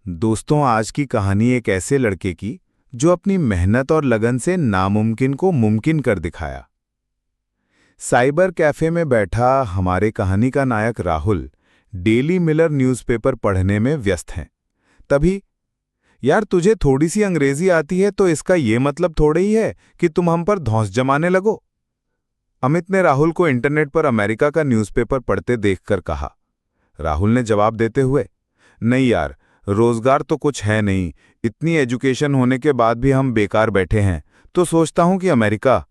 दोस्तों, आज की कहानी एक ऐसे लड़के की जो अपनी मेहनत और लगन से नामुमकिन को मुमकिन कर दिखाया। साइबर कैफे में बैठा हमारे कहानी का नायक राहुल डेली मिलर न्यूज़पेपर पढ़ने में व्यस्त हैं। तभी, यार तुझे थोड़ी सी अंग्रेजी आती है तो इसका ये मतलब थोड़े ही है कि तुम हम पर धौंस जमाने लगो। अमित ने राहुल को इंटरनेट पर अमेरिका का न्यूज़पेपर पढ़ते देखकर कहा। राहुल ने जवाब देते हुए, नहीं यार, रोजगार तो कुछ है नहीं, इतनी एजुकेशन होने के बाद भी हम बेकार बैठे हैं, तो सोचता हूं कि अमेरिका,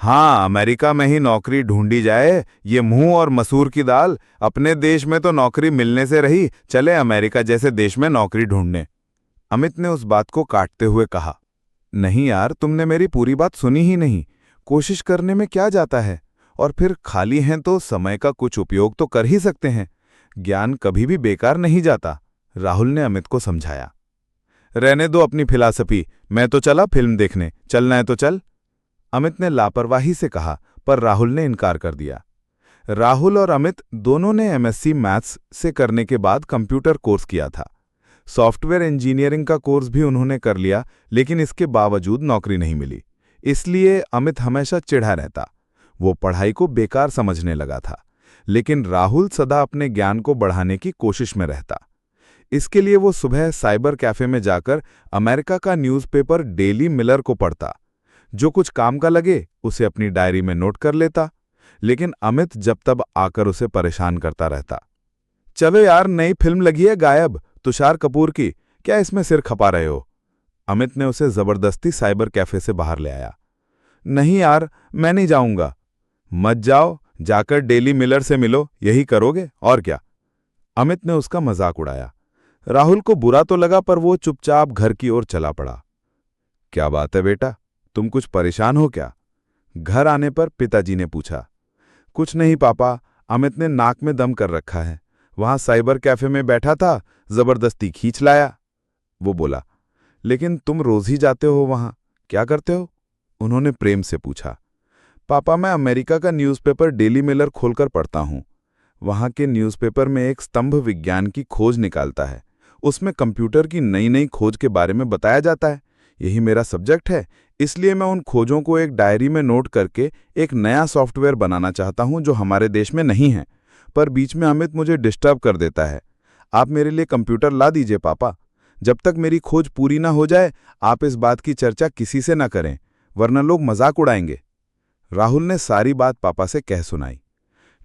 हाँ अमेरिका में ही नौकरी ढूंढी जाए। ये मुंह और मसूर की दाल, अपने देश में तो नौकरी मिलने से रही, चले अमेरिका जैसे देश में नौकरी ढूंढने। अमित ने उस बात को काटते हुए कहा, नहीं यार, तुमने मेरी पूरी बात सुनी ही नहीं। कोशिश करने में क्या जाता है, और फिर खाली हैं तो समय का कुछ उपयोग तो कर ही सकते हैं। ज्ञान कभी भी बेकार नहीं जाता, राहुल ने अमित को समझाया। रहने दो अपनी फिलॉसफी, मैं तो चला फिल्म देखने, चलना है तो चल, अमित ने लापरवाही से कहा, पर राहुल ने इनकार कर दिया। राहुल और अमित दोनों ने एमएससी मैथ्स से करने के बाद कंप्यूटर कोर्स किया था। सॉफ्टवेयर इंजीनियरिंग का कोर्स भी उन्होंने कर लिया, लेकिन इसके बावजूद नौकरी नहीं मिली। इसलिए अमित हमेशा चिढ़ा रहता, वो पढ़ाई को बेकार समझने लगा था। लेकिन राहुल सदा अपने ज्ञान को बढ़ाने की कोशिश में रहता। इसके लिए वो सुबह साइबर कैफे में जाकर अमेरिका का न्यूज़पेपर डेली मिलर को पढ़ता। जो कुछ काम का लगे उसे अपनी डायरी में नोट कर लेता, लेकिन अमित जब तब आकर उसे परेशान करता रहता। चलो यार, नई फिल्म लगी है गायब, तुषार कपूर की, क्या इसमें सिर खपा रहे हो? अमित ने उसे जबरदस्ती साइबर कैफे से बाहर ले आया। नहीं यार, मैं नहीं जाऊंगा। मत जाओ, जाकर डेली मिलर से मिलो, यही करोगे और क्या? अमित ने उसका मजाक उड़ाया। राहुल को बुरा तो लगा, पर वो चुपचाप घर की ओर चला पड़ा। क्या बात है बेटा, तुम कुछ परेशान हो क्या? घर आने पर पिताजी ने पूछा। कुछ नहीं पापा, अमित ने नाक में दम कर रखा है, वहां साइबर कैफे में बैठा था, जबरदस्ती खींच लाया, वो बोला। लेकिन तुम रोज ही जाते हो वहां, क्या करते हो? उन्होंने प्रेम से पूछा। पापा, मैं अमेरिका का न्यूज़पेपर डेली मिलर खोलकर पढ़ता हूं। वहां के न्यूज़पेपर में एक स्तंभ विज्ञान की खोज निकालता है, उसमें कंप्यूटर की नई नई खोज के बारे में बताया जाता है। यही मेरा सब्जेक्ट है, इसलिए मैं उन खोजों को एक डायरी में नोट करके एक नया सॉफ्टवेयर बनाना चाहता हूं जो हमारे देश में नहीं है। पर बीच में अमित मुझे डिस्टर्ब कर देता है। आप मेरे लिए कंप्यूटर ला दीजिए पापा। जब तक मेरी खोज पूरी ना हो जाए, आप इस बात की चर्चा किसी से ना करें, वरना लोग मजाक उड़ाएंगे। राहुल ने सारी बात पापा से कह सुनाई।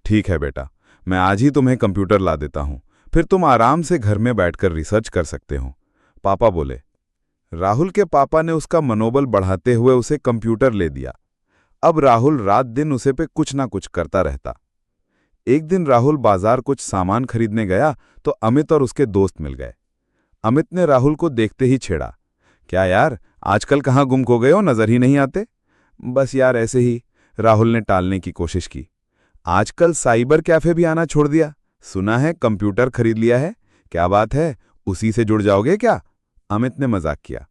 ठीक है बेटा, मैं आज ही तुम्हें कंप्यूटर ला देता हूं, फिर तुम आराम से घर में बैठकर रिसर्च कर सकते हो, पापा बोले। राहुल के पापा ने उसका मनोबल बढ़ाते हुए उसे कंप्यूटर ले दिया। अब राहुल रात दिन उसे पे कुछ ना कुछ करता रहता। एक दिन राहुल बाजार कुछ सामान खरीदने गया तो अमित और उसके दोस्त मिल गए। अमित ने राहुल को देखते ही छेड़ा। क्या यार, आजकल कहाँ गुम खो गए हो, नजर ही नहीं आते? बस यार ऐसे ही, राहुल ने टालने की कोशिश की। आजकल साइबर कैफे भी आना छोड़ दिया, सुना है कंप्यूटर खरीद लिया है, क्या बात है, उसी से जुड़ जाओगे क्या? अमित ने मजाक किया।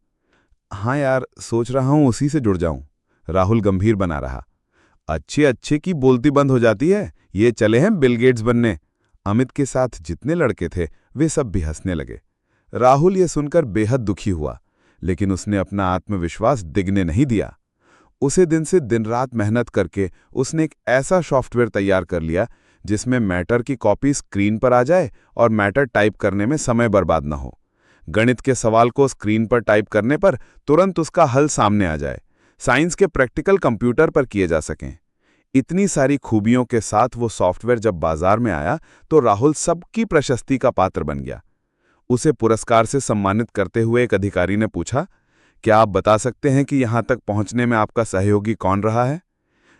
हाँ यार, सोच रहा हूं उसी से जुड़ जाऊं, राहुल गंभीर बना रहा। अच्छे अच्छे की बोलती बंद हो जाती है, ये चले हैं बिल गेट्स बनने। अमित के साथ जितने लड़के थे वे सब भी हंसने लगे। राहुल ये सुनकर बेहद दुखी हुआ, लेकिन उसने अपना आत्मविश्वास दिगने नहीं दिया। उसे दिन से दिन रात मेहनत करके उसने एक ऐसा सॉफ्टवेयर तैयार कर लिया जिसमें मैटर की कॉपी स्क्रीन पर आ जाए और मैटर टाइप करने में समय बर्बाद न हो। गणित के सवाल को स्क्रीन पर टाइप करने पर तुरंत उसका हल सामने आ जाए। साइंस के प्रैक्टिकल कंप्यूटर पर किए जा सकें। इतनी सारी खूबियों के साथ वो सॉफ्टवेयर जब बाजार में आया तो राहुल सबकी प्रशस्ति का पात्र बन गया। उसे पुरस्कार से सम्मानित करते हुए एक अधिकारी ने पूछा, क्या आप बता सकते हैं कि यहां तक पहुंचने में आपका सहयोगी कौन रहा है?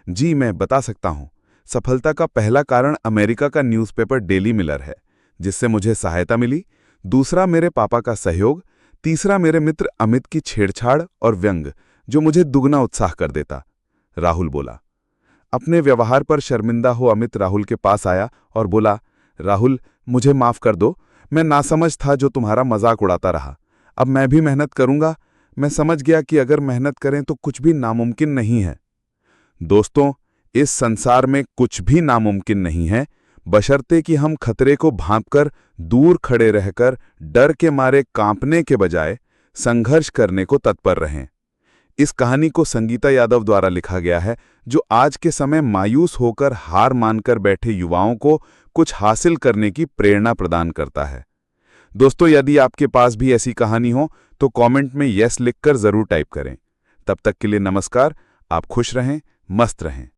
जी, मैं बता सकता हूं। सफलता का पहला कारण अमेरिका का न्यूज़पेपर डेली मिलर है, जिससे मुझे सहायता मिली। दूसरा मेरे पापा का सहयोग। तीसरा मेरे मित्र अमित की छेड़छाड़ और व्यंग, जो मुझे दुगना उत्साह कर देता, राहुल बोला। अपने व्यवहार पर शर्मिंदा हो अमित राहुल के पास आया और बोला, राहुल, मुझे माफ कर दो, मैं नासमझ था जो तुम्हारा मजाक उड़ाता रहा। अब मैं भी मेहनत करूंगा। मैं समझ गया कि अगर मेहनत करें तो कुछ भी नामुमकिन नहीं है। दोस्तों, इस संसार में कुछ भी नामुमकिन नहीं है, बशर्ते कि हम खतरे को भांपकर दूर खड़े रहकर डर के मारे कांपने के बजाय संघर्ष करने को तत्पर रहें। इस कहानी को संगीता यादव द्वारा लिखा गया है, जो आज के समय मायूस होकर हार मानकर बैठे युवाओं को कुछ हासिल करने की प्रेरणा प्रदान करता है। दोस्तों, यदि आपके पास भी ऐसी कहानी हो तो कमेंट में यस लिखकर जरूर टाइप करें। तब तक के लिए नमस्कार। आप खुश रहें, मस्त रहें।